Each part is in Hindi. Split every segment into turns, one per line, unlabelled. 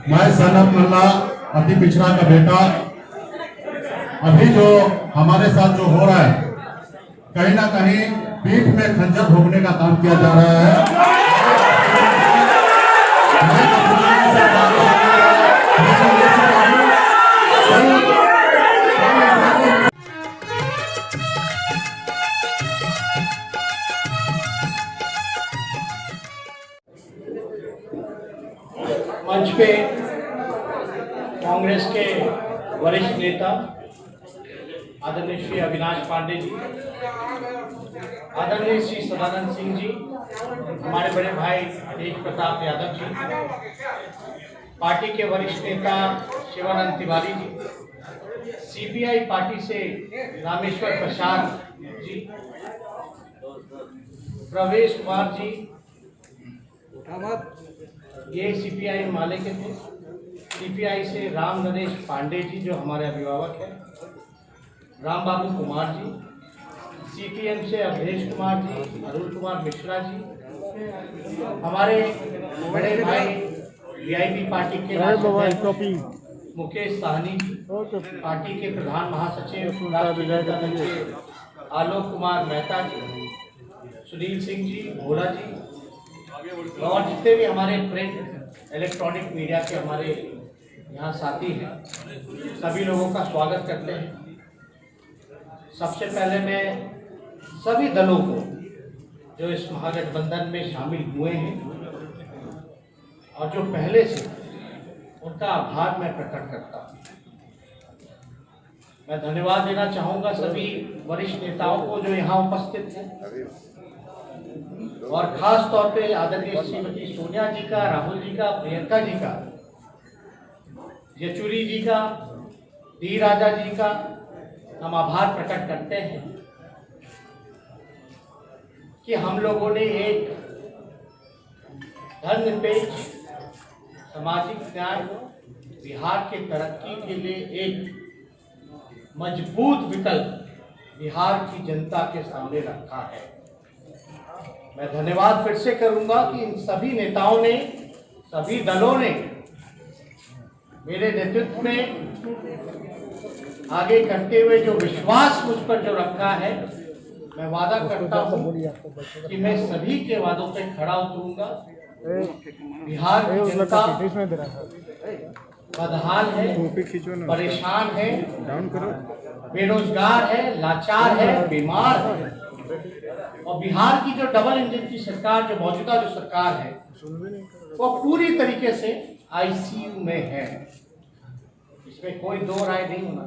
मैं सनत मल्ला अति पिछड़ा का बेटा, अभी जो हमारे साथ जो हो रहा है, कहीं ना कहीं पीठ में खंजर भोगने का काम किया जा रहा है।
मंच पे कांग्रेस के वरिष्ठ नेता आदरणीय श्री अविनाश पांडे जी, आदरणीय श्री सदानंद सिंह जी, हमारे बड़े भाई तेज प्रताप यादव जी, पार्टी के वरिष्ठ नेता शिवानंद तिवारी जी, सीपीआई पार्टी से रामेश्वर प्रसाद जी, प्रवेश कुमार जी, ये सीपीआई माले के थे, सीपीआई से राम नरेश पांडे जी जो हमारे अभिभावक हैं, राम बाबू कुमार जी, सीपीएम से अवधेश कुमार जी, अरुण कुमार मिश्रा जी, हमारे बड़े भाई वीआईपी पार्टी के मुकेश साहनी जी, पार्टी के प्रधान महासचिव आलोक कुमार मेहता जी, सुनील सिंह जी, भोला जी, और जितने भी हमारे प्रिंट इलेक्ट्रॉनिक मीडिया के हमारे यहाँ साथी हैं, सभी लोगों का स्वागत करते हैं। सबसे पहले मैं सभी दलों को जो इस महागठबंधन में शामिल हुए हैं और जो पहले से, उनका आभार मैं प्रकट करता हूँ। मैं धन्यवाद देना चाहूँगा सभी वरिष्ठ नेताओं को जो यहाँ उपस्थित हैं, और खास तौर पे आदरणीय श्रीमती सोनिया जी का, राहुल जी का, प्रियंका जी का, येचुरी जी का, डी राजा जी का हम आभार प्रकट करते हैं कि हम लोगों ने एक धर्मनिरपेक्ष सामाजिक न्याय, बिहार के तरक्की के लिए एक मजबूत विकल्प बिहार की जनता के सामने रखा है। मैं धन्यवाद फिर से करूंगा कि इन सभी नेताओं ने, सभी दलों ने मेरे नेतृत्व में आगे करते हुए जो विश्वास मुझ पर जो रखा है, मैं वादा करता हूं कि मैं सभी के वादों पे खड़ा उतरूंगा। बिहार की जनता बदहाल है, परेशान है, बेरोजगार है, लाचार है, बीमार है, और बिहार की जो डबल इंजन की सरकार, जो मौजूदा जो सरकार है, वो पूरी तरीके से आईसीयू में है। इसमें कोई दो राय नहीं होना।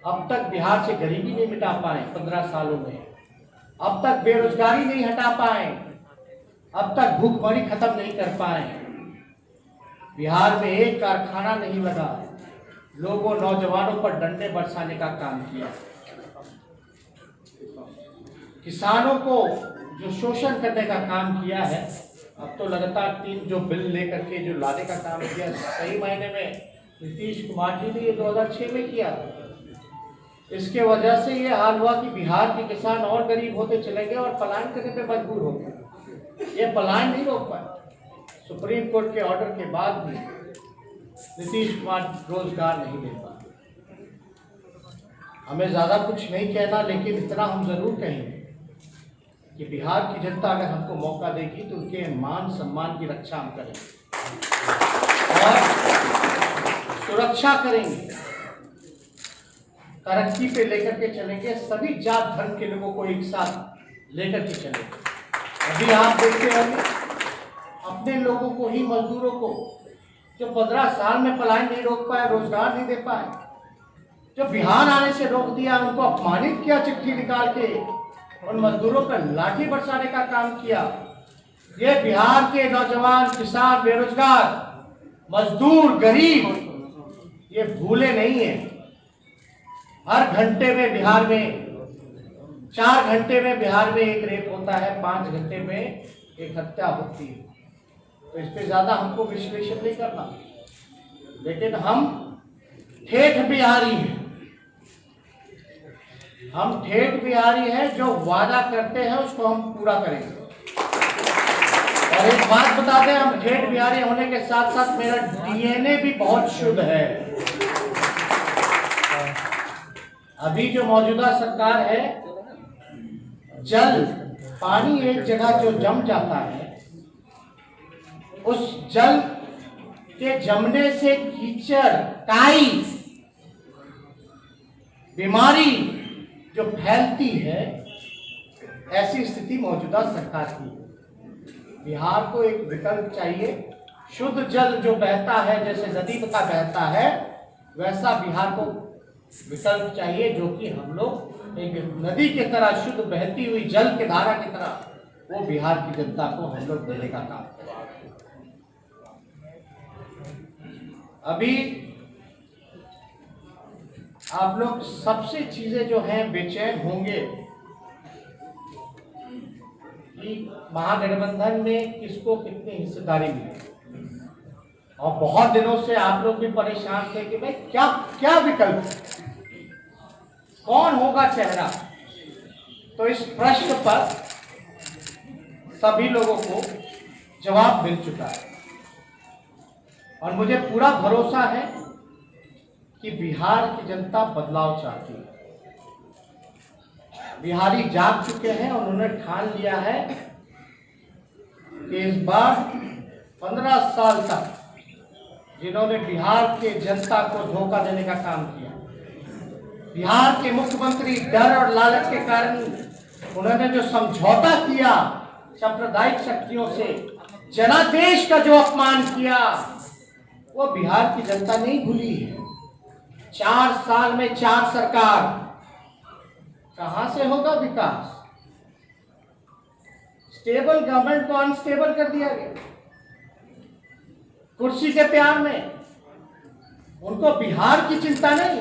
अब तक बिहार से गरीबी नहीं मिटा पाए 15 सालों में, अब तक बेरोजगारी नहीं हटा पाए, अब तक भूखमरी खत्म नहीं कर पाए, बिहार में एक कारखाना नहीं लगा, लोगों नौजवानों पर डंडे बरसाने का काम किया, किसानों को जो शोषण करने का काम किया है। अब तो लगातार 3 जो बिल लेकर के जो लाने का काम किया, सही मायने में नीतीश कुमार जी ने ये 2006 में किया। इसके वजह से ये हाल हुआ कि बिहार के किसान और गरीब होते चले गए और पलायन करने पे मजबूर हो गए। ये पलायन नहीं रोक पाए। सुप्रीम कोर्ट के ऑर्डर के बाद भी नीतीश कुमार रोजगार नहीं दे पाए। हमें ज़्यादा कुछ नहीं कहना, लेकिन इतना हम जरूर कहेंगे कि बिहार की जनता अगर हमको मौका देगी तो उनके मान सम्मान की रक्षा हम करेंगे और सुरक्षा करेंगे, तरक्की पे लेकर के चलेंगे, सभी जात धर्म के लोगों को एक साथ लेकर के चलेंगे। अभी आप देखते होंगे अपने लोगों को ही, मजदूरों को जो 15 साल में पलायन नहीं रोक पाए, रोजगार नहीं दे पाए, जो बिहार आने से रोक दिया, उनको अपमानित किया, चिट्ठी निकाल के उन मजदूरों पर लाठी बरसाने का काम किया। ये बिहार के नौजवान, किसान, बेरोजगार, मजदूर, गरीब ये भूले नहीं है। हर घंटे में बिहार में 4 घंटे में बिहार में एक रेप होता है, 5 घंटे में एक हत्या होती है। तो इस पे ज्यादा हमको विश्लेषण नहीं करना, लेकिन हम ठेठ बिहारी हैं, हम ठेठ बिहारी हैं। जो वादा करते हैं उसको हम पूरा करेंगे और एक बात बता दें, हम जेठ बिहारी होने के साथ साथ मेरा डीएनए भी बहुत शुद्ध है। अभी जो मौजूदा सरकार है, जल पानी एक जगह जो जम जाता है, उस जल के जमने से कीचड़, काई, बीमारी जो फैलती है, ऐसी स्थिति मौजूदा सरकार की है। बिहार को एक विकल्प चाहिए। शुद्ध जल जो बहता है, जैसे नदी का बहता है, वैसा बिहार को विकल्प चाहिए, जो कि हम लोग एक नदी की तरह शुद्ध बहती हुई जल के धारा की तरह वो बिहार की जनता को हम लोग देने का काम करें। अभी आप लोग सबसे चीजें जो हैं बेचैन होंगे कि महागठबंधन में किसको कितनी हिस्सेदारी मिली, और बहुत दिनों से आप लोग भी परेशान थे कि भाई क्या क्या विकल्प, कौन होगा चेहरा। तो इस प्रश्न पर सभी लोगों को जवाब मिल चुका है, और मुझे पूरा भरोसा है कि बिहार की जनता बदलाव चाहती है। बिहारी जाग चुके हैं और उन्होंने ठान लिया है कि इस बार 15 साल तक जिन्होंने बिहार के जनता को धोखा देने का काम किया, बिहार के मुख्यमंत्री डर और लालच के कारण उन्होंने जो समझौता किया सांप्रदायिक शक्तियों से, जनादेश का जो अपमान किया, वो बिहार की जनता नहीं भूली है। 4 साल में 4 सरकार, कहां से होगा विकास? स्टेबल गवर्नमेंट को अनस्टेबल कर दिया गया कुर्सी के प्यार में। उनको बिहार की चिंता नहीं।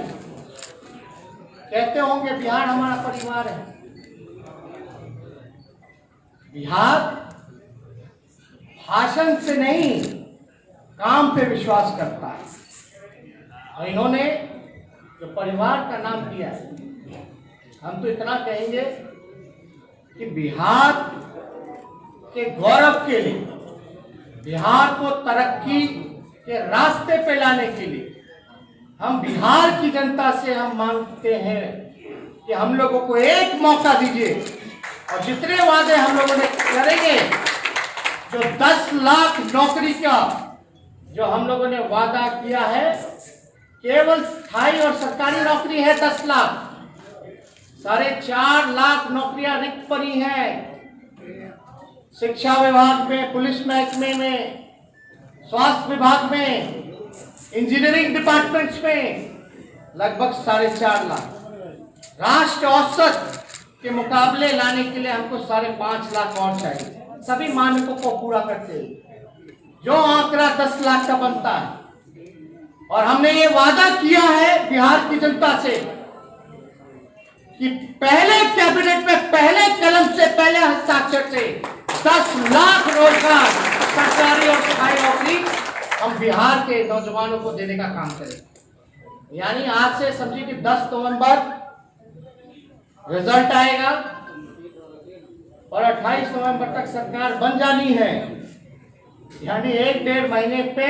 कहते होंगे बिहार हमारा परिवार है। बिहार भाषण से नहीं, काम पे विश्वास करता है। और इन्होंने जो परिवार का नाम दिया है, हम तो इतना कहेंगे कि बिहार के गौरव के लिए, बिहार को तरक्की के रास्ते पे लाने के लिए हम बिहार की जनता से हम मांगते हैं कि हम लोगों को एक मौका दीजिए, और जितने वादे हम लोगों ने करेंगे, जो 10 लाख नौकरी का जो हम लोगों ने वादा किया है, केवल स्थायी और सरकारी नौकरी है 10 लाख, 4.5 लाख नौकरियां रिक्त पड़ी हैं। शिक्षा विभाग में, पुलिस महकमे में, स्वास्थ्य विभाग में, इंजीनियरिंग डिपार्टमेंट्स में लगभग 4.5 लाख। राष्ट्र औसत के मुकाबले लाने के लिए हमको 5.5 लाख और चाहिए, सभी मानकों को पूरा करते हुए जो आंकड़ा 10 लाख का बनता है। और हमने ये वादा किया है बिहार की जनता से कि पहले कैबिनेट में, पहले कलम से, पहले हस्ताक्षर से 10 लाख रोजगार, सरकारी और स्थायी नौकरी हम बिहार के नौजवानों को देने का काम करेंगे। यानी आज से समझिए कि 10 नवंबर रिजल्ट आएगा और 28 नवंबर तक सरकार बन जानी है। यानी 1-1.5 महीने पे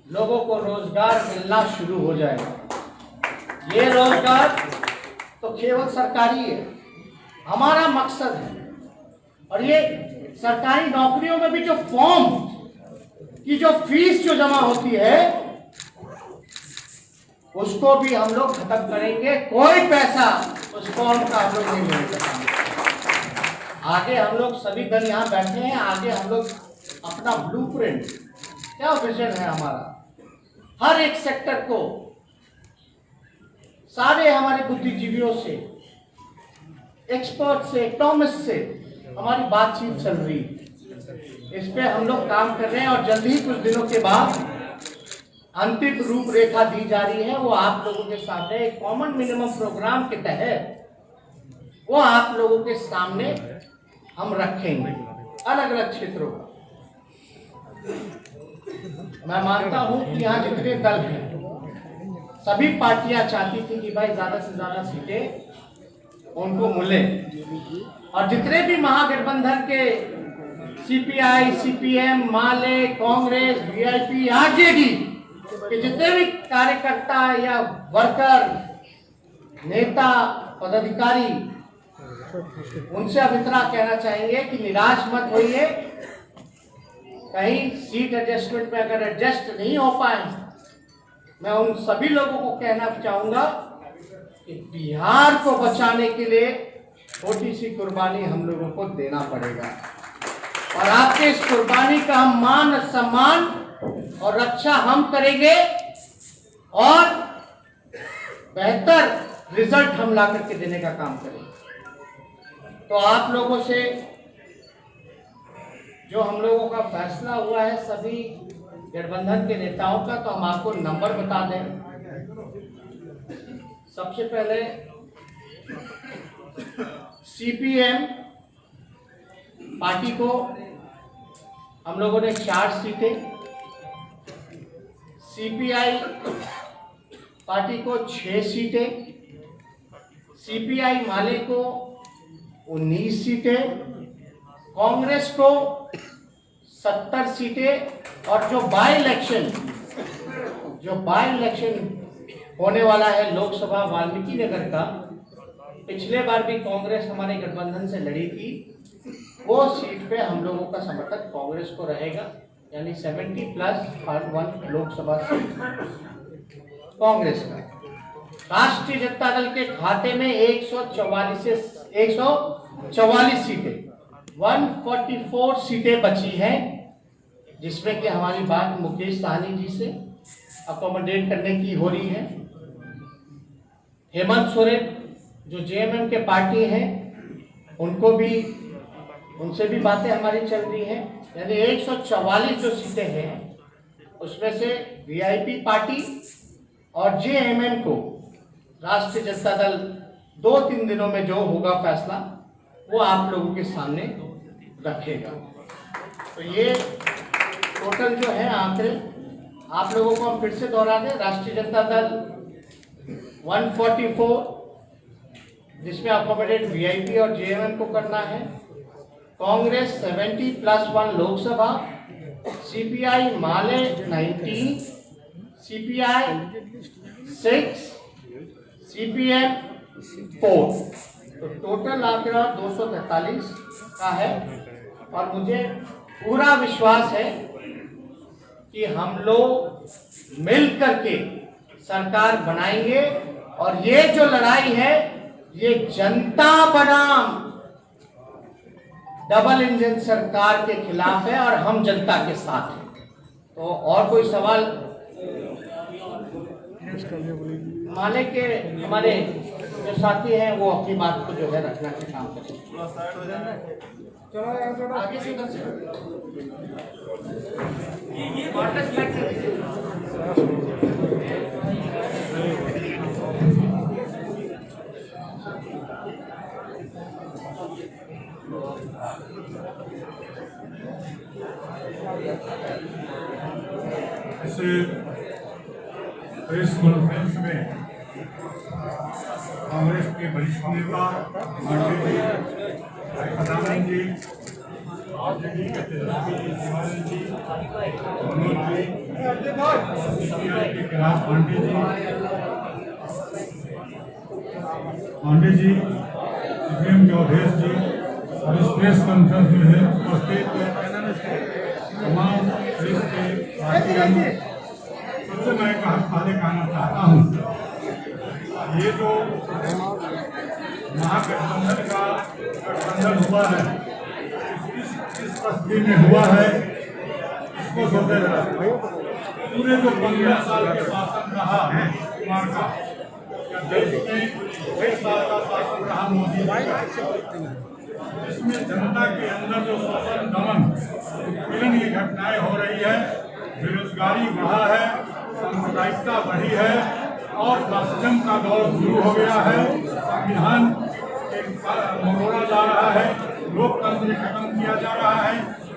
लोगों को रोजगार मिलना शुरू हो जाएगा। ये रोजगार तो केवल सरकारी है, हमारा मकसद है। और ये सरकारी नौकरियों में भी जो फॉर्म की जो फीस जो जमा होती है, उसको भी हम लोग खत्म करेंगे। कोई पैसा उस फॉर्म का हम लोग नहीं लेंगे। आगे हम लोग सभी दल यहाँ बैठे हैं, आगे हम लोग अपना ब्लूप्रिंट, क्या विजन है हमारा, हर एक सेक्टर को सारे हमारे बुद्धिजीवियों से, एक्सपर्ट से, इकोनॉमिस्ट से हमारी बातचीत चल रही है। इस पे हम लोग काम कर रहे हैं और जल्द ही कुछ दिनों के बाद अंतिम रूपरेखा दी जा रही है। वो आप लोगों के सामने एक कॉमन मिनिमम प्रोग्राम के तहत वो आप लोगों के सामने हम रखेंगे, अलग अलग क्षेत्रों का। मैं मानता हूं कि यहाँ जितने दल हैं, सभी पार्टियां चाहती थी कि भाई ज्यादा से ज्यादा सीटें उनको मिले, और जितने भी महागठबंधन के सीपीआई, सीपीएम, माले, कांग्रेस, वीआईपी, आरजेडी के जितने भी कार्यकर्ता या वर्कर, नेता, पदाधिकारी, उनसे अब इतना कहना चाहेंगे कि निराश मत होइए। कहीं सीट एडजस्टमेंट में अगर एडजस्ट नहीं हो पाए, मैं उन सभी लोगों को कहना चाहूंगा कि बिहार को बचाने के लिए छोटी सी कुर्बानी हम लोगों को देना पड़ेगा और आपके इस कुर्बानी का हम मान सम्मान और रक्षा हम करेंगे और बेहतर रिजल्ट हम ला करके देने का काम करेंगे। तो आप लोगों से जो हम लोगों का फैसला हुआ है सभी गठबंधन के नेताओं का, तो हम आपको नंबर बता दें। सबसे पहले सीपीएम पार्टी को हम लोगों ने 4 सीटें, सीपीआई पार्टी को 6 सीटें, सीपीआई माले को 19 सीटें, कांग्रेस को 70 सीटें और जो बाई इलेक्शन होने वाला है लोकसभा वाल्मीकि नगर का, पिछले बार भी कांग्रेस हमारे गठबंधन से लड़ी थी, वो सीट पे हम लोगों का समर्थन कांग्रेस को रहेगा, यानी 70+1 लोकसभा सीट कांग्रेस का। राष्ट्रीय जनता दल के खाते में 144 सीटें, 144 सीटें बची हैं, जिसमें कि हमारी बात मुकेश सहनी जी से अकोमोडेट करने की हो रही है। हेमंत सोरेन जो जेएमएम के पार्टी हैं, उनसे भी बातें हमारी चल रही हैं, यानी 144 जो सीटें हैं उसमें से वीआईपी पार्टी और जेएमएम को राष्ट्रीय जनता दल 2-3 दिनों में जो होगा फैसला वो आप लोगों के सामने रखेगा। तो ये टोटल जो है आंकड़े आप लोगों को हम फिर से दोहरा दें। राष्ट्रीय जनता दल 144, जिसमें अकोमोडेट वीआईपी और जेएमएम को करना है, कांग्रेस 70+1 लोकसभा, सीपीआई माले 19, सीपीआई 6, सीपीएम 4, तो टोटल आंकड़ा 243 का है। और मुझे पूरा विश्वास है कि हम लोग मिल करके सरकार बनाएंगे और ये जो लड़ाई है ये जनता बनाम डबल इंजन सरकार के खिलाफ है और हम जनता के साथ हैं। तो और कोई सवाल? माले के हमारे जो साथी हैं वो अपनी बात को जो है रखना के काम करें। चलो आगे से
प्रेस कॉन्फ्रेंस में कांग्रेस के वरिष्ठ नेता प्रधानमंत्री जी, आरजेडी के तेजस्वी जी, शिवाजी जी, मनोज जी, सीपीआई के कैलाश पांडे जी, सीपीएम के अवधेश जी और इस प्रेस कॉन्फ्रेंस में उपस्थित तमाम प्रेस के साथियों, सबसे मैं पहले कहना चाहता हूँ, ये जो महागठबंधन का गठबंधन हुआ है, इस परिस्थिति में हुआ है, इसको सोचे पूरे जो 15 साल के शासन रहा कुमार का, देश में 6 साल का शासन रहा मोदी का, इसमें जनता के अंदर जो शोषण दमन उत्पीड़न की घटनाएं हो रही है, बेरोजगारी बढ़ा है, सांप्रदायिकता बढ़ी है और राष्ट्रजम का दौर शुरू हो गया है, संविधान मरोड़ा जा रहा है, लोकतंत्र खत्म किया जा रहा है,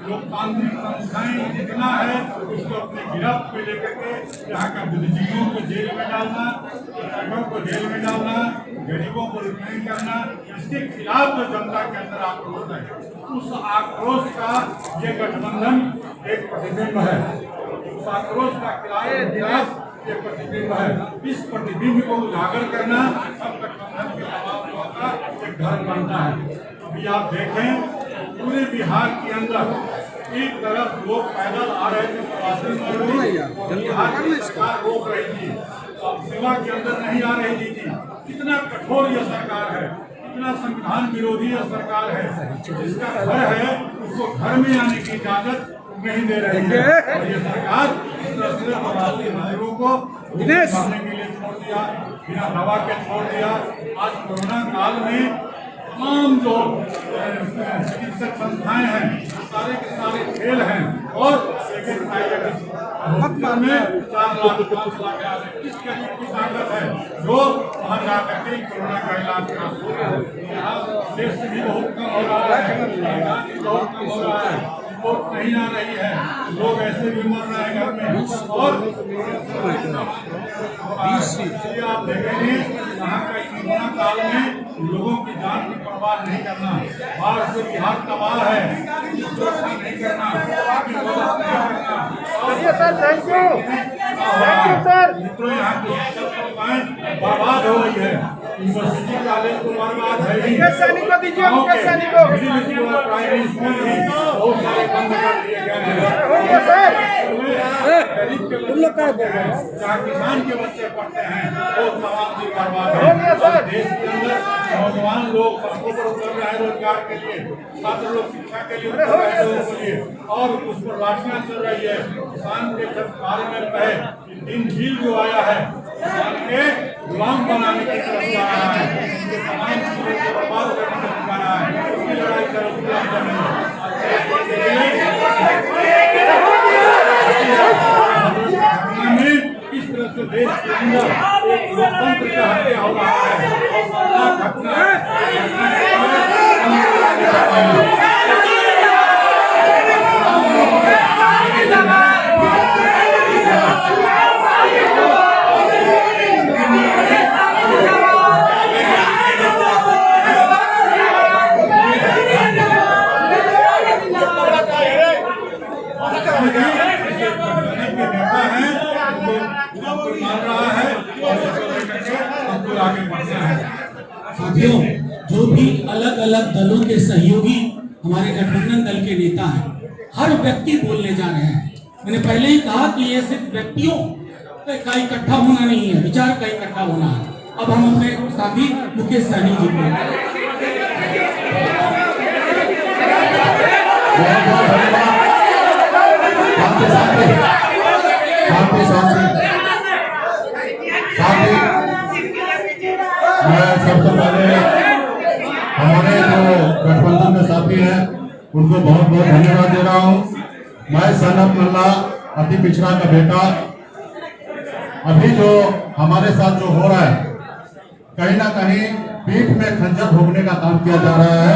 लोकतांत्रिक संस्थाएं जितना है उसको अपने गिरफ्त में लेकर के यहाँ का बुद्धिजीवियों को जेल में डालना, किसानों को जेल में डालना, गरीबों को रिकमेंड करना, इसके खिलाफ जो जनता के अंदर आक्रोश है, उस आक्रोश का ये गठबंधन एक प्रतिबिंब है। उस आक्रोश का खिलाफ ये प्रतिबिंब है। इस प्रतिबिंब को उजागर करना सब गठबंधन के तमाम लोगों का एक धर्म बनता है। अभी आप देखें पूरे बिहार के अंदर एक तरफ लोग पैदल आ रहे थे, प्रवासी मजदूर, और बिहार की सरकार रोक रही थी, सेवा के अंदर नहीं आ रही थी। कितना कठोर यह सरकार है, कितना संविधान विरोधी यह सरकार है। जिसका घर है उसको घर में आने की इजाजत नहीं दे रही है। और ये सरकार प्रवासी मजदूरों को मारने के लिए छोड़ दिया, बिना दवा के छोड़ दिया। आज कोरोना काल में तमाम जो चिकित्सक संस्थाएं हैं सारे के सारे फेल हैं और एक एक प्राइवेट अस्पताल में 4 लाख 5 लाख किस गरीब की ताकत है जो वहाँ जा करके कोरोना का इलाज करा सकते हैं। देश भी बहुत कम हो रहा है, बहुत कम हो रहा है, रिपोर्ट नहीं आ रही है, लोग ऐसे भी मर रहे हैं घर में। और आप देखेंगे यहाँ का कोरोना काल में लोगों की जान की परवाह नहीं करना, बाहर से बिहार तबाह है, सुरक्षा नहीं करना, मित्रों यहाँ की संस्थाएं बर्बाद हो रही है। यूनिवर्सिटी कॉलेज को बर्बाद है, प्राइमरी स्कूल भी बहुत सारे बंद कर दिए गए हैं। गरीब के बच्चे जहाँ किसान के बच्चे पढ़ते हैं वो तमाम भी बर्बाद है। देश के अंदर नौजवान लोग सड़कों पर उतर रहे हैं रोजगार के लिए, छात्र लोग शिक्षा के लिए उतर रहे हैं लोगों के लिए, और उस पर लाठियां चल रही है। किसान के जब बारे में कहे दिन झील जो आया है किसान के गुलाम बनाने की तरफ जा रहा है, उनके तमाम चीजों को बर्बाद करने की तरफ जा रहा है। उसकी लड़ाई तरफ इस तरह से देश के अंदर एक लोकतंत्र का हत्या हो रहा है।
साथियों, जो भी अलग अलग दलों के सहयोगी हमारे गठबंधन दल के नेता हैं, हर व्यक्ति बोलने जा रहे हैं। मैंने पहले ही कहा कि ये सिर्फ व्यक्तियों का इकट्ठा होना नहीं है, विचार का इकट्ठा होना है। अब हम अपने साथी मुकेश सहनी जी को
मैं सबसे पहले हमारे जो गठबंधन में साथी हैं उनको बहुत बहुत धन्यवाद दे रहा हूँ। मैं सनत मल्ला अति पिछड़ा का बेटा, अभी जो हमारे साथ जो हो रहा है कहीं ना कहीं पीठ में खंजर भोगने का काम किया जा रहा है।